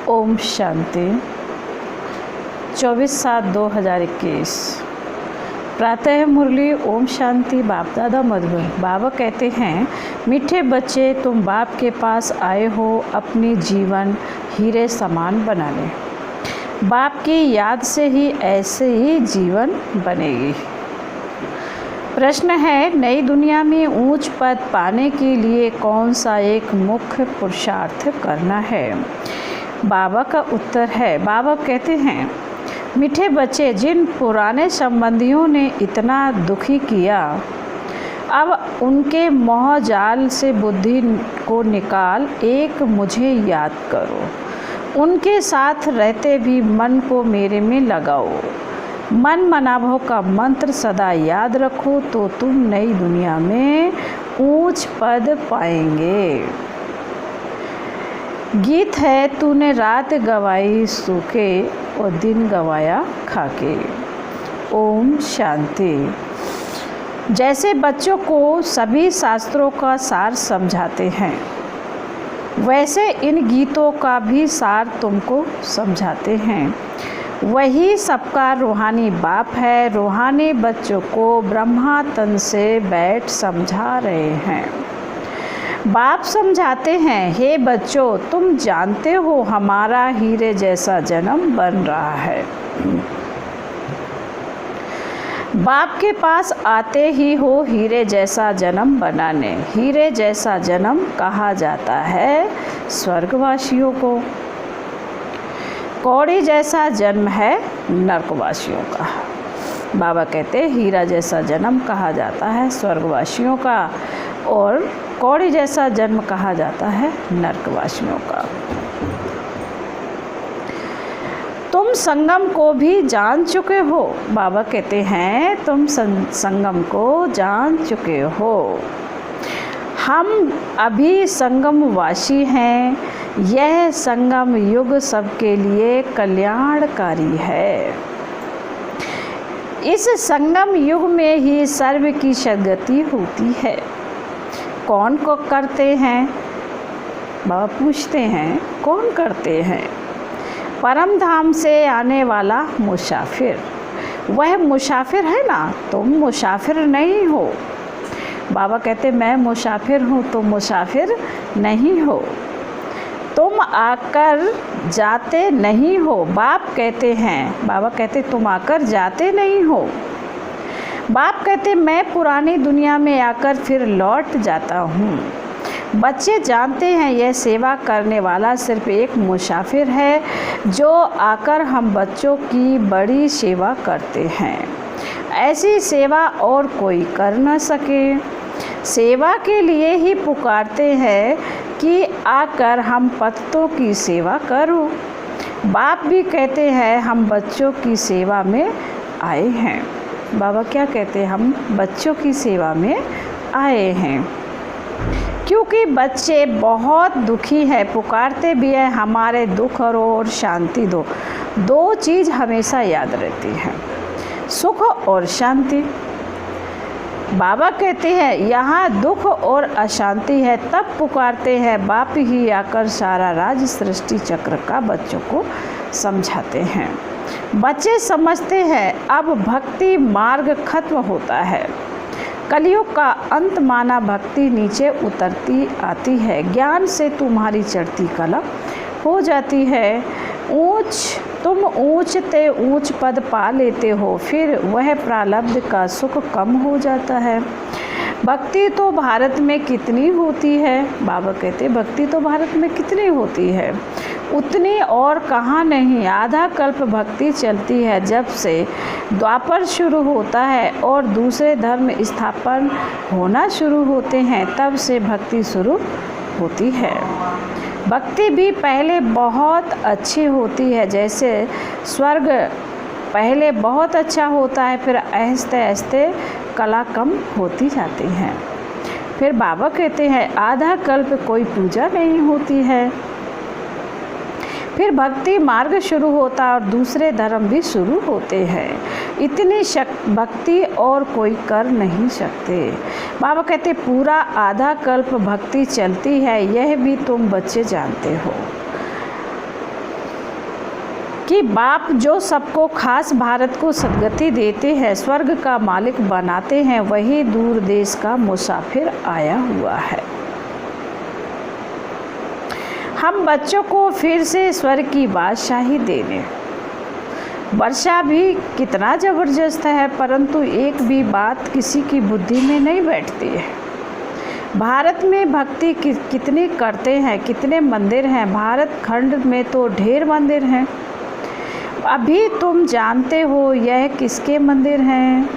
ओम शांति। 24/7/2021 प्रातः मुरली। ओम शांति। बाप दादा मधुबन। बाबा कहते हैं, मीठे बच्चे, तुम बाप के पास आए हो अपनी जीवन हीरे समान बनाने। बाप की याद से ही ऐसे ही जीवन बनेगी। प्रश्न है, नई दुनिया में ऊंच पद पाने के लिए कौन सा एक मुख्य पुरुषार्थ करना है? बाबा का उत्तर है, बाबा कहते हैं, मीठे बच्चे, जिन पुराने संबंधियों ने इतना दुखी किया, अब उनके मोह जाल से बुद्धि को निकाल एक मुझे याद करो। उनके साथ रहते भी मन को मेरे में लगाओ। मन मनाभव का मंत्र सदा याद रखो तो तुम नई दुनिया में ऊंच पद पाएंगे। गीत है, तूने रात गवाई सूखे और दिन गवाया खाके। ओम शांति। जैसे बच्चों को सभी शास्त्रों का सार समझाते हैं, वैसे इन गीतों का भी सार तुमको समझाते हैं। वही सबका रूहानी बाप है। रूहानी बच्चों को ब्रह्मा तन से बैठ समझा रहे हैं। बाप समझाते हैं, हे बच्चों, तुम जानते हो हमारा हीरे जैसा जन्म बन रहा है। बाप के पास आते ही हो हीरे जैसा जन्म बनाने। हीरे जैसा जन्म कहा जाता है स्वर्गवासियों को। कौड़ी जैसा जन्म है नरकवासियों का। बाबा कहते, हीरा जैसा जन्म कहा जाता है स्वर्गवासियों का और कौड़ी जैसा जन्म कहा जाता है नरकवासियों का। तुम संगम को भी जान चुके हो। बाबा कहते हैं, तुम संगम को जान चुके हो। हम अभी संगमवासी हैं। यह संगम युग सबके लिए कल्याणकारी है। इस संगम युग में ही सर्व की सद्गति होती है। कौन को करते हैं? बाबा पूछते हैं, कौन करते हैं? परम धाम से आने वाला मुसाफिर। वह मुसाफिर है ना, तुम मुसाफिर नहीं हो। बाबा कहते, मैं मुसाफिर हूँ, तुम मुसाफिर नहीं हो। तुम आकर जाते नहीं हो। बाप कहते हैं, बाबा कहते, तुम आकर जाते नहीं हो। बाप कहते, मैं पुरानी दुनिया में आकर फिर लौट जाता हूँ। बच्चे जानते हैं, यह सेवा करने वाला सिर्फ एक मुसाफिर है जो आकर हम बच्चों की बड़ी सेवा करते हैं। ऐसी सेवा और कोई कर न सके। सेवा के लिए ही पुकारते हैं कि आकर हम पतितों की सेवा करो। बाप भी कहते हैं, हम बच्चों की सेवा में आए हैं। बाबा क्या कहते हैं? हम बच्चों की सेवा में आए हैं, क्योंकि बच्चे बहुत दुखी हैं। पुकारते भी हैं, हमारे दुख और शांति दो। दो चीज़ हमेशा याद रहती हैं, सुख और शांति। बाबा कहते हैं, यहाँ दुख और अशांति है, तब पुकारते हैं। बाप ही आकर सारा राज सृष्टि चक्र का बच्चों को समझाते हैं। बच्चे समझते हैं, अब भक्ति मार्ग खत्म होता है। कलयुग का अंत माना भक्ति नीचे उतरती आती है। ज्ञान से तुम्हारी चढ़ती कला हो जाती है। तुम ऊंचते ऊंच पद पा लेते हो, फिर वह प्रारब्ध का सुख कम हो जाता है। भक्ति तो भारत में कितनी होती है? बाबा कहते, भक्ति तो भारत में कितनी होती है, उतनी और कहाँ नहीं। आधा कल्प भक्ति चलती है, जब से द्वापर शुरू होता है और दूसरे धर्म स्थापन होना शुरू होते हैं, तब से भक्ति शुरू होती है। भक्ति भी पहले बहुत अच्छी होती है, जैसे स्वर्ग पहले बहुत अच्छा होता है, फिर आहिस्ते आहिस्ते कला कम होती जाती हैं। फिर बाबा कहते हैं, आधा कल्प कोई पूजा नहीं होती है। फिर भक्ति मार्ग शुरू होता है और दूसरे धर्म भी शुरू होते हैं। इतनी भक्ति और कोई कर नहीं सकते। बाबा कहते पूरा आधा कल्प भक्ति चलती है, यह भी तुम बच्चे जानते हो। कि बाप जो सबको खास भारत को सद्गति देते हैं, स्वर्ग का मालिक बनाते हैं, वही दूर देश का मुसाफिर आया हुआ है। हम बच्चों को फिर से स्वर्ग की बादशाही दे दें। वर्षा भी कितना ज़बरदस्त है, परंतु एक भी बात किसी की बुद्धि में नहीं बैठती है। भारत में भक्ति कितनी करते हैं, कितने मंदिर हैं। भारत खंड में तो ढेर मंदिर हैं। अभी तुम जानते हो यह किसके मंदिर हैं?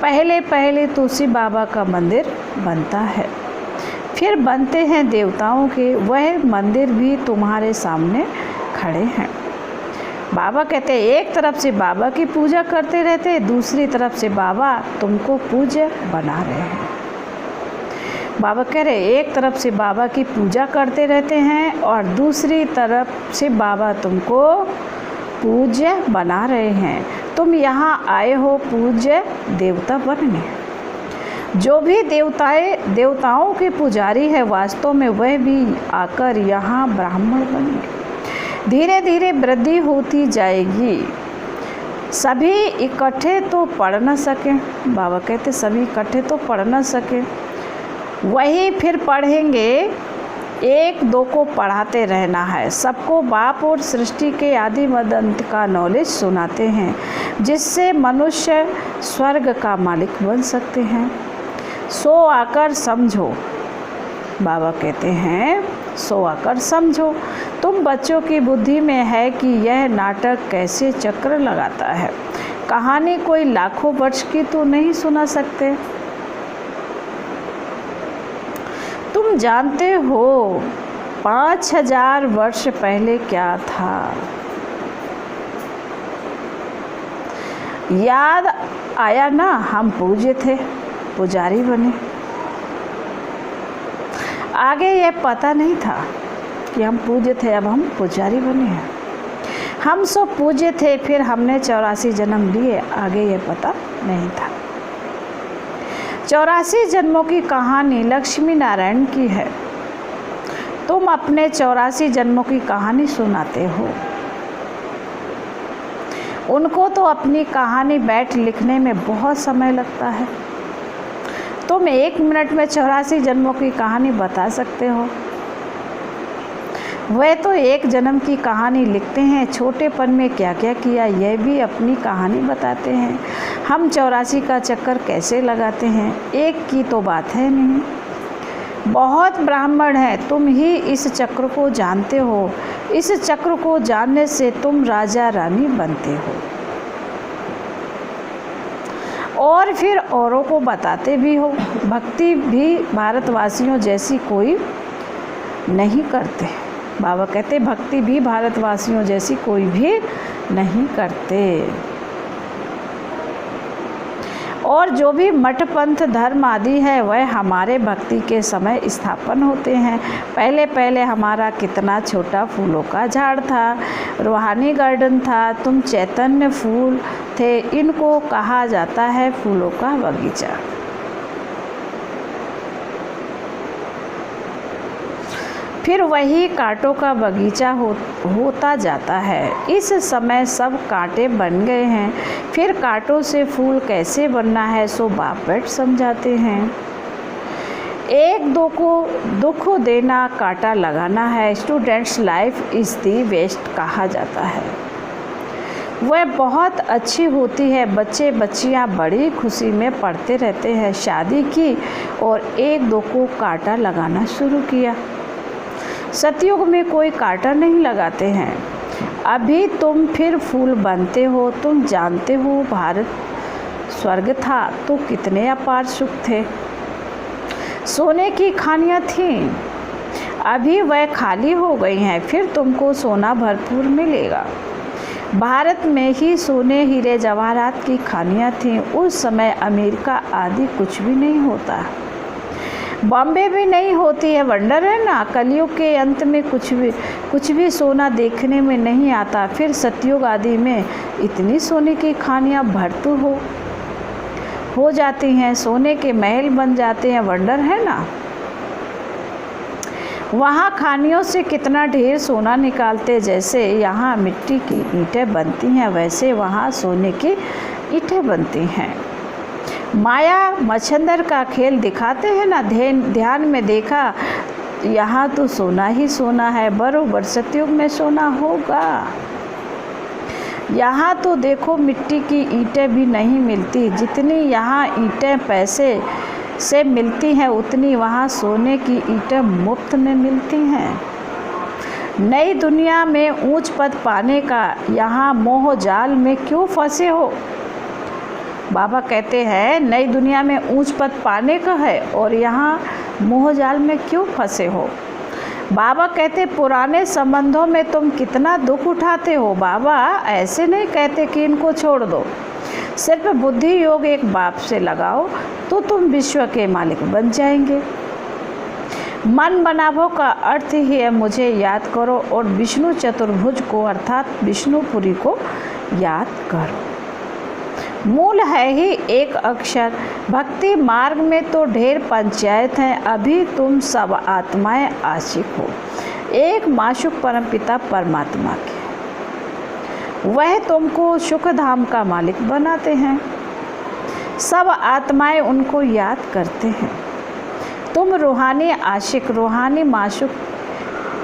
पहले पहले तुलसी बाबा का मंदिर बनता है, फिर बनते हैं देवताओं के। वह मंदिर भी तुम्हारे सामने खड़े हैं। बाबा कहते हैं एक तरफ से बाबा की पूजा करते रहते, दूसरी तरफ से बाबा तुमको पूज्य बना रहे हैं। बाबा कह रहे एक तरफ से बाबा की पूजा करते रहते हैं और दूसरी तरफ से बाबा तुमको पूज्य बना रहे हैं। तुम यहाँ आए हो पूज्य देवता बनने। जो भी देवताओं के पुजारी है, वास्तव में वह भी आकर यहाँ ब्राह्मण बनेंगे। धीरे धीरे वृद्धि होती जाएगी। सभी इकट्ठे तो पढ़ न सकें। बाबा कहते सभी इकट्ठे तो पढ़ न सकें, वही फिर पढ़ेंगे। एक दो को पढ़ाते रहना है। सबको बाप और सृष्टि के आदि मध्य अंत का नॉलेज सुनाते हैं, जिससे मनुष्य स्वर्ग का मालिक बन सकते हैं। सो आकर समझो। बाबा कहते हैं सो आकर समझो। तुम बच्चों की बुद्धि में है कि यह नाटक कैसे चक्र लगाता है। कहानी कोई लाखों वर्ष की तो नहीं सुना सकते। तुम जानते हो 5000 वर्ष पहले क्या था? याद आया ना, हम पूज्य थे, पुजारी बने। आगे यह पता नहीं था कि हम पूज्य थे, अब हम पुजारी बने हैं। हम सब पूज्य थे, फिर हमने 84 जन्म लिए, आगे यह पता नहीं था। 84 जन्मों की कहानी लक्ष्मी नारायण की है। तुम अपने 84 जन्मों की कहानी सुनाते हो। उनको तो अपनी कहानी बैठ लिखने में बहुत समय लगता है। तुम 1 मिनट में 84 जन्मों की कहानी बता सकते हो। वह तो एक जन्म की कहानी लिखते हैं, छोटेपन में क्या क्या किया यह भी अपनी कहानी बताते हैं। हम 84 का चक्कर कैसे लगाते हैं, एक की तो बात है नहीं। बहुत ब्राह्मण हैं, तुम ही इस चक्र को जानते हो। इस चक्र को जानने से तुम राजा रानी बनते हो और फिर औरों को बताते भी हो। भक्ति भी भारतवासियों जैसी कोई नहीं करते। बाबा कहते भक्ति भी भारतवासियों जैसी कोई भी नहीं करते। और जो भी मठ पंथ धर्म आदि है वह हमारे भक्ति के समय स्थापन होते हैं। पहले पहले हमारा कितना छोटा फूलों का झाड़ था, रूहानी गार्डन था, तुम चैतन्य फूल थे। इनको कहा जाता है फूलों का बगीचा। फिर वही कांटों का बगीचा होता जाता है। इस समय सब कांटे बन गए हैं। फिर कांटों से फूल कैसे बनना है सो बाप बैठ समझाते हैं। एक दो को दुख देना कांटा लगाना है। Students life is the best कहा जाता है। वह बहुत अच्छी होती है। बच्चे बच्चियां बड़ी खुशी में पढ़ते रहते हैं। शादी की और एक दो को कांटा लगाना शुरू किया। सतयुग में कोई कांटा नहीं लगाते हैं। अभी तुम फिर फूल बनते हो। तुम जानते हो भारत स्वर्ग था तो कितने अपार सुख थे। सोने की खानियाँ थीं, अभी वह खाली हो गई हैं। फिर तुमको सोना भरपूर मिलेगा। भारत में ही सोने हीरे जवाहरात की खानियाँ थीं। उस समय अमेरिका आदि कुछ भी नहीं होता, बॉम्बे भी नहीं होती है। वंडर है ना, कलयुग के अंत में कुछ भी सोना देखने में नहीं आता। फिर सतयुग आदि में इतनी सोने की खानियाँ भरपूर हो जाती हैं, सोने के महल बन जाते हैं। वंडर है ना। वहाँ खानियों से कितना ढेर सोना निकालते, जैसे यहाँ मिट्टी की ईंटें बनती हैं वैसे वहाँ सोने की ईंटें बनती हैं। माया मच्छंदर का खेल दिखाते हैं ना, ध्यान में देखा यहाँ तो सोना ही सोना है, बरोबर सतयुग में सोना होगा। यहाँ तो देखो मिट्टी की ईंटें भी नहीं मिलती, जितनी यहाँ ईंटें पैसे से मिलती हैं उतनी वहाँ सोने की ईंटें मुफ्त में मिलती हैं। नई दुनिया में ऊंच पद पाने का यहाँ मोह जाल में क्यों फंसे हो? बाबा कहते हैं नई दुनिया में ऊंच पद पाने का है और यहाँ मोह जाल में क्यों फंसे हो? बाबा कहते पुराने संबंधों में तुम कितना दुख उठाते हो। बाबा ऐसे नहीं कहते कि इनको छोड़ दो, सिर्फ बुद्धि योग एक बाप से लगाओ तो तुम विश्व के मालिक बन जाएंगे। मन बनावो का अर्थ ही है मुझे याद करो और विष्णु चतुर्भुज को अर्थात विष्णुपुरी को याद करो। मूल है ही एक अक्षर। भक्ति मार्ग में तो ढेर पंचायत हैं, अभी तुम सब आत्माएं आशिक हो एक माशुक परमपिता परमात्मा के। वह तुमको सुख धाम का मालिक बनाते हैं, सब आत्माएं उनको याद करते हैं। तुम रूहानी आशिक रूहानी माशुक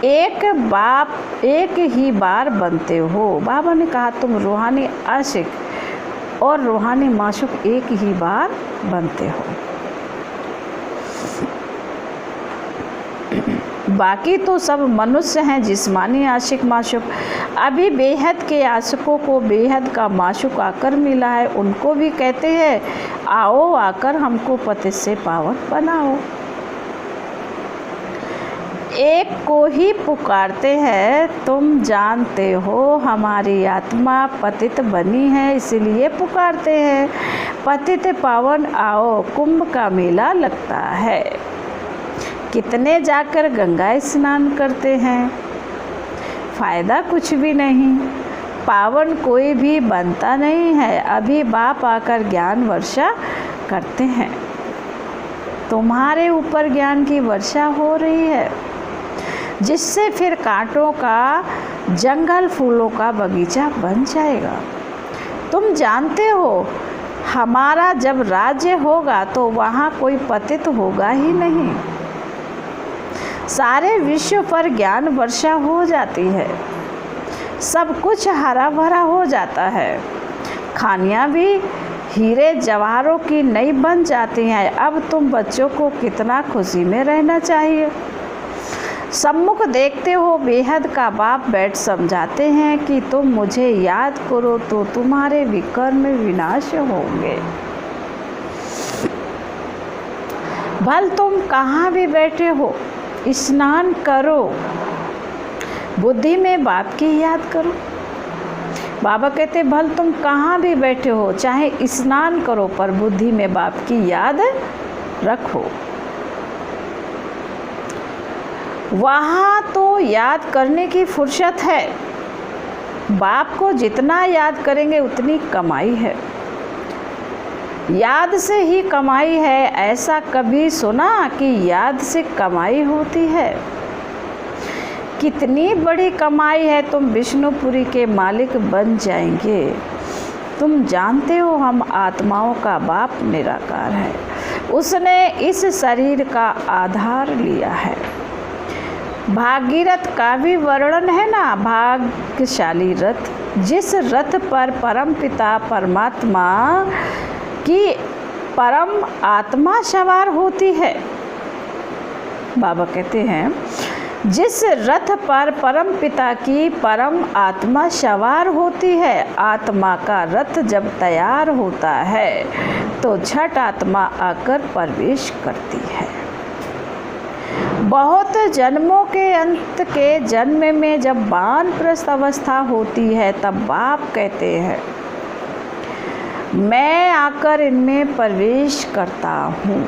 एक ही बार बनते हो। बाबा ने कहा तुम रूहानी आशिक और रूहानी माशुक एक ही बार बनते हो, बाकी तो सब मनुष्य हैं जिस्मानी आशिक माशुक। अभी बेहद के आशिकों को बेहद का माशुक आकर मिला है, उनको भी कहते हैं आओ आकर हमको पतित से पावन बनाओ। एक को ही पुकारते हैं, तुम जानते हो हमारी आत्मा पतित बनी है इसलिए पुकारते हैं पतित पावन आओ, कुंभ का मेला लगता है। कितने जाकर गंगा स्नान करते हैं, फ़ायदा कुछ भी नहीं, पावन कोई भी बनता नहीं है। अभी बाप आकर ज्ञान वर्षा करते हैं, तुम्हारे ऊपर ज्ञान की वर्षा हो रही है जिससे फिर कांटों का जंगल फूलों का बगीचा बन जाएगा। तुम जानते हो हमारा जब राज्य होगा तो वहाँ कोई पतित होगा ही नहीं, सारे विश्व पर ज्ञान वर्षा हो जाती है, सब कुछ हरा भरा हो जाता है, खानियाँ भी हीरे जवाहरों की नई बन जाती हैं। अब तुम बच्चों को कितना खुशी में रहना चाहिए। सम्मुख देखते हो बेहद का बाप बैठ समझाते हैं कि तुम मुझे याद करो तो तुम्हारे विकर्म विनाश होंगे। भल तुम कहाँ भी बैठे हो स्नान करो, बुद्धि में बाप की याद करो। बाबा कहते भल तुम कहाँ भी बैठे हो चाहे स्नान करो पर बुद्धि में बाप की याद रखो। वहाँ तो याद करने की फुर्सत है, बाप को जितना याद करेंगे उतनी कमाई है, याद से ही कमाई है। ऐसा कभी सुना कि याद से कमाई होती है? कितनी बड़ी कमाई है, तुम विष्णुपुरी के मालिक बन जाएंगे। तुम जानते हो हम आत्माओं का बाप निराकार है, उसने इस शरीर का आधार लिया है। भागीरथ का भी वर्णन है ना, भाग्यशाली रथ, जिस रथ पर परम पिता परमात्मा की परम आत्मा सवार होती है। बाबा कहते हैं जिस रथ पर परम पिता की परम आत्मा सवार होती है, आत्मा का रथ जब तैयार होता है तो छठ आत्मा आकर प्रवेश करती है। बहुत जन्मों के अंत के जन्म में जब वानप्रस्थ अवस्था होती है तब बाप कहते हैं मैं आकर इनमें प्रवेश करता हूँ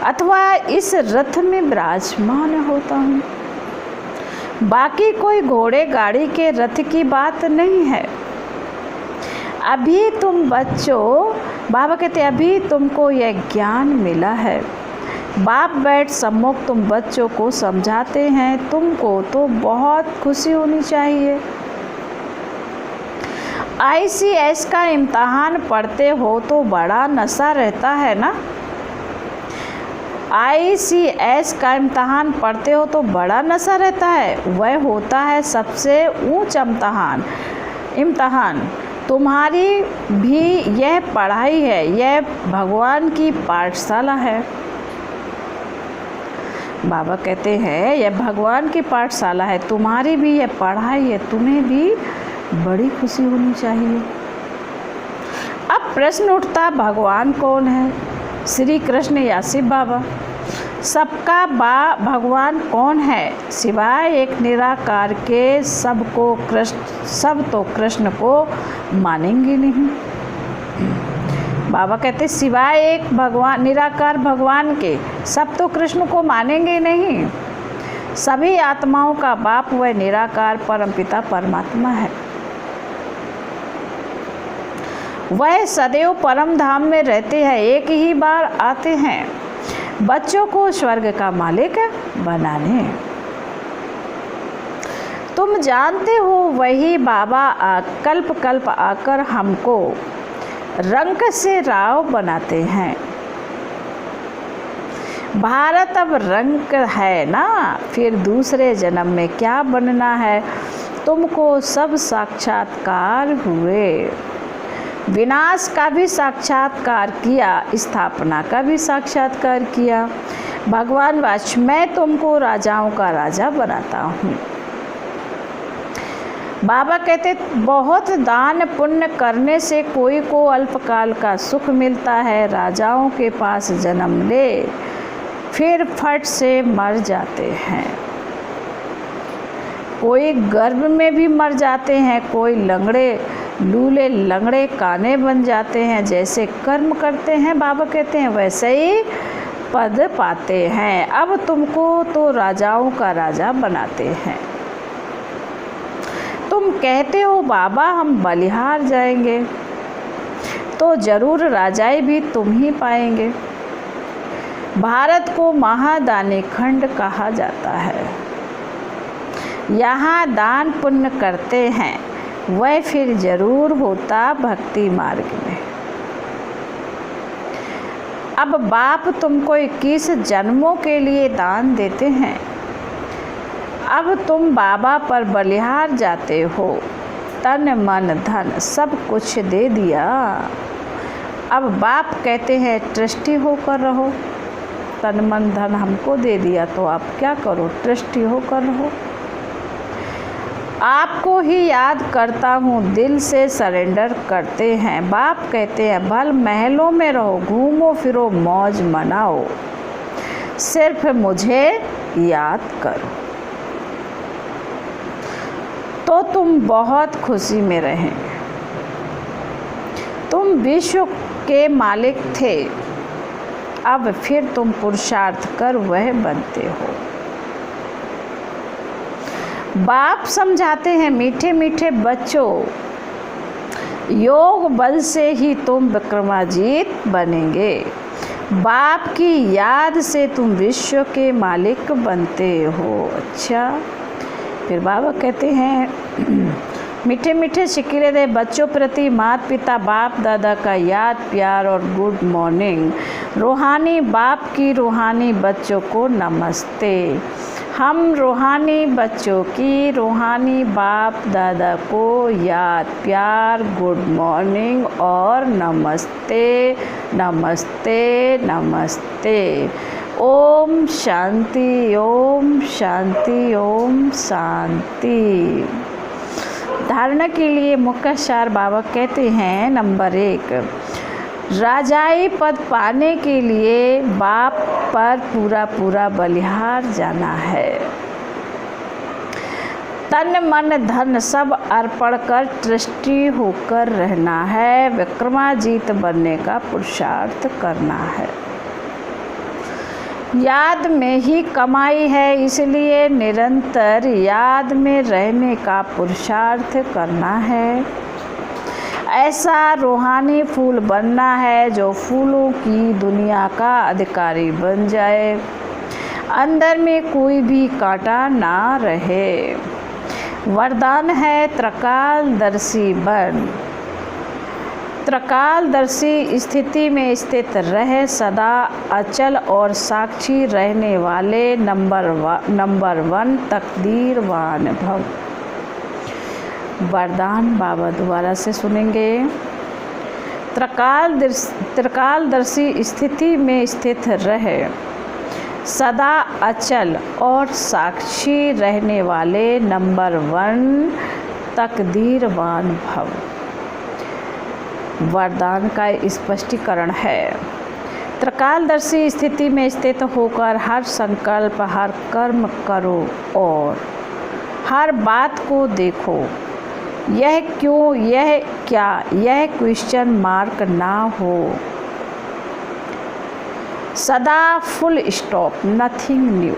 अथवा इस रथ में विराजमान होता हूँ। बाकी कोई घोड़े गाड़ी के रथ की बात नहीं है। अभी तुम बच्चों, बाबा कहते अभी तुमको यह ज्ञान मिला है, बाप बैठ सम्मुख तुम बच्चों को समझाते हैं, तुमको तो बहुत खुशी होनी चाहिए। ICS का इम्तहान पढ़ते हो तो बड़ा नशा रहता है ना। ICS का इम्तहान पढ़ते हो तो बड़ा नशा रहता है। वह होता है सबसे ऊंचा इम्तहान। तुम्हारी भी यह पढ़ाई है, यह भगवान की पाठशाला है। बाबा कहते हैं यह भगवान की पाठशाला है, तुम्हारी भी यह पढ़ाई है, तुम्हें भी बड़ी खुशी होनी चाहिए। अब प्रश्न उठता, भगवान कौन है, श्री कृष्ण या शिव बाबा? सबका भगवान कौन है सिवाय एक निराकार के? सब तो कृष्ण को मानेंगे नहीं। बाबा कहते सिवाय एक भगवान, निराकार भगवान के सब तो कृष्ण को मानेंगे नहीं। सभी आत्माओं का बाप वह निराकार परमपिता परमात्मा है। वह सदैव परम धाम में रहते हैं, एक ही बार आते हैं बच्चों को स्वर्ग का मालिक बनाने। तुम जानते हो वही बाबा कल्प कल्प आकर हमको रंक से राव बनाते हैं। भारत अब रंक है ना, फिर दूसरे जन्म में क्या बनना है? तुमको सब साक्षात्कार हुए, विनाश का भी साक्षात्कार किया, स्थापना का भी साक्षात्कार किया। भगवान वाच मैं तुमको राजाओं का राजा बनाता हूँ। बाबा कहते बहुत दान पुण्य करने से कोई को अल्पकाल का सुख मिलता है। राजाओं के पास जन्म ले फिर फट से मर जाते हैं। कोई गर्भ में भी मर जाते हैं, कोई लूले लंगड़े काने बन जाते हैं। जैसे कर्म करते हैं बाबा कहते हैं वैसे ही पद पाते हैं। अब तुमको तो राजाओं का राजा बनाते हैं। तुम कहते हो बाबा हम बलिहार जाएंगे, तो जरूर राजाई भी तुम ही पाएंगे। भारत को महादानी खंड कहा जाता है। यहाँ दान पुण्य करते हैं, वह फिर जरूर होता भक्ति मार्ग में। अब बाप तुमको 21 जन्मों के लिए दान देते हैं। अब तुम बाबा पर बलिहार जाते हो, तन मन धन सब कुछ दे दिया। अब बाप कहते हैं ट्रस्टी होकर रहो। तन मन धन हमको दे दिया तो आप क्या करो, ट्रस्टी होकर रहो। आपको ही याद करता हूँ, दिल से सरेंडर करते हैं। बाप कहते हैं भल महलों में रहो, घूमो फिरो मौज मनाओ, सिर्फ मुझे याद करो तो तुम बहुत खुशी में रहेंगे। तुम विश्व के मालिक थे, अब फिर तुम पुरुषार्थ कर वह बनते हो। बाप समझाते हैं मीठे मीठे बच्चों, योग बल से ही तुम विक्रमाजीत बनेंगे। बाप की याद से तुम विश्व के मालिक बनते हो। अच्छा, फिर बाबा कहते हैं मीठे मीठे शिकिले दे बच्चों प्रति माता पिता बाप दादा का याद प्यार और गुड मॉर्निंग। रूहानी बाप की रूहानी बच्चों को नमस्ते। हम रूहानी बच्चों की रूहानी बाप दादा को याद प्यार गुड मॉर्निंग और नमस्ते नमस्ते नमस्ते। ओम शांति ओम शांति ओम शांति। धारणा के लिए मुख्य सार बाबा कहते हैं नंबर 1, राजाई पद पाने के लिए बाप पर पूरा पूरा बलिहार जाना है। तन मन धन सब अर्पण कर ट्रस्टी होकर रहना है। विक्रमाजीत बनने का पुरुषार्थ करना है। याद में ही कमाई है, इसलिए निरंतर याद में रहने का पुरुषार्थ करना है। ऐसा रूहानी फूल बनना है जो फूलों की दुनिया का अधिकारी बन जाए, अंदर में कोई भी कांटा ना रहे। वरदान है त्रिकालदर्शी बन। त्रिकालदर्शी स्थिति में स्थित रहे, सदा अचल और साक्षी रहने वाले नंबर 1 तकदीरवान भव। वरदान बाबा दोबारा से सुनेंगे। त्रिकालदर्शी स्थिति में स्थित रहे, सदा अचल और साक्षी रहने वाले नंबर 1 तकदीरवान भव। वरदान का स्पष्टीकरण है। त्रिकालदर्शी स्थिति में स्थित होकर हर संकल्प, हर कर्म करो और हर बात को देखो। यह क्यों, यह क्या, यह क्वेश्चन मार्क ना हो। सदा फुल स्टॉप, नथिंग न्यू।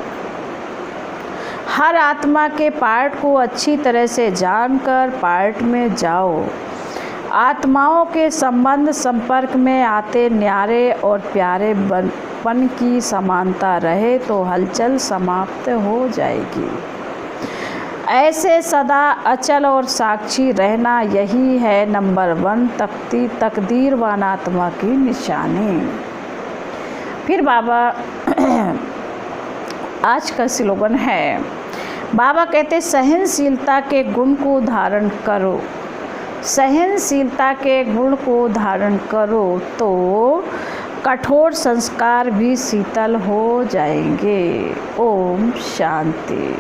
हर आत्मा के पार्ट को अच्छी तरह से जानकर पार्ट में जाओ। आत्माओं के संपर्क में आते न्यारे और प्यारे पन की समानता रहे तो हलचल समाप्त हो जाएगी। ऐसे सदा अचल और साक्षी रहना, यही है नंबर 1 तकदीरवान आत्मा की निशानी। फिर बाबा आज का स्लोगन है। बाबा कहते सहनशीलता के गुण को धारण करो। सहनशीलता के गुण को धारण करो तो कठोर संस्कार भी शीतल हो जाएंगे। ओम शांति।